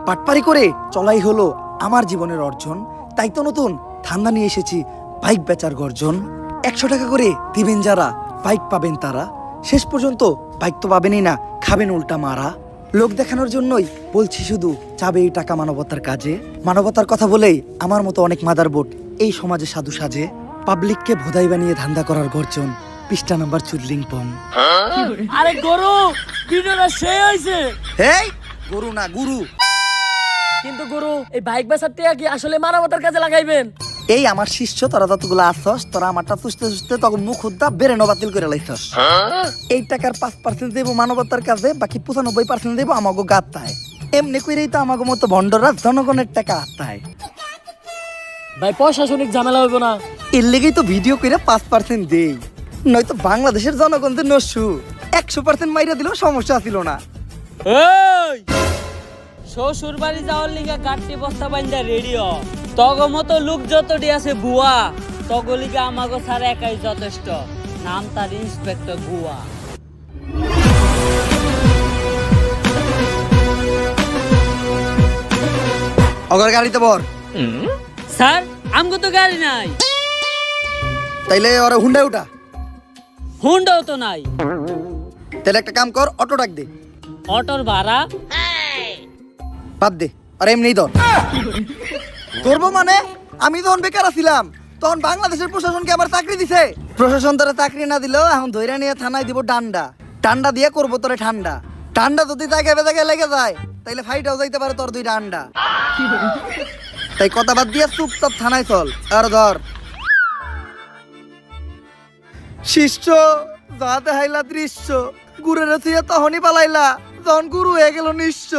পাটপারি করে চলাই হলো আমার জীবনের অর্জন। তাই তো নতুন ধান্দা নিয়ে এসেছি, বাইক বেচার গর্জন। 100 টাকা করে দিবেন যারা, বাইক পাবেন তারা। শেষ পর্যন্ত বাইক তো পাবেনই না, খাবেন উল্টা মারা। লোক দেখানোর জন্যই বলছি শুধু, চাবে এই টাকা মানবতার কাজে। মানবতার কথা বলেই আমার মতো অনেক মাদারবোট এই সমাজে সাধু সাজে। পাবলিককে ভোদাই বানিয়ে ধান্দা করার গর্জন, পৃষ্ঠা নাম্বার চুদলিং পং। আরে গরু ভিডিওটা সেই হয়েছে, এই গরু না গুরু। কিন্তু গরু এই বাইক বেচার টাকা কি আসলে মানবতার কাজে লাগাইবেন? এই আমার শিষ্য, তোরা যতগুলো আসছস, তোরা আমারটা চুষতে চুষতে তখন মুখ উদ্দা বেড়ে বাতিল করে লাইছস। এই টাকার 5% দেবো মানবতার কাজে, বাকি 95% দেবো আমাগো গাত্তায়। এমনি করেই তো আমাগো মতো ভণ্ডরা জনগণের টাকা আত্মায়। ভাই প্রশাসনিক ঝামেলা হইব না? এর লেগেই তো ভিডিও করে 5% দেই, নয়তো বাংলাদেশের জনগণদের নস্যু 100% মাইরা দিলেও সমস্যা ছিল না। এই শ্বশুর বাড়ি যাওয়ার লিগা গাড়ি বস্তা বাইন্দা রেডিও, তগ মতো লোক যতটি আছে বুয়া, তগ লিগা আমাগো ছাড়া একাই যথেষ্ট। নাম তার ইন্সপেক্টর বুয়া। অগর গাড়িতে বর। স্যার আমগো তো গাড়ি নাই। তাইলে ওরা হুন্ডায় উঠা। হুন্ডাও তো নাই। তাহলে একটা কাম কর, অটো ডাক দে। অটোর ভাড়া বাদ দে, আর এমনি ধর। ধরবো মানে? আমি যখন বেকার ছিলাম তখন বাংলাদেশের প্রশাসনকে আবার চাকরি দিছে। প্রশাসন তোরা চাকরি না দিলেও এখন ধইরা নিয়ে থানায় দিব ডান্ডা। টান্ডা দিয়ে করবো তোরে ঠান্ডা। ঠান্ডা যদি জায়গায় বেজায় লেগে যায় তাইলে ফাইটাও যাইতে পারে তোর 2টা আন্ডা। তাই কথা বাদ দিয়ে চুপচাপ থানায় চল। আর ধর শিষ্য, যা দেখাইলা দৃশ্য, গুরের থুয়ে তখনই পালাইলা যখন গুরু হয়ে গেল নিশ্চ।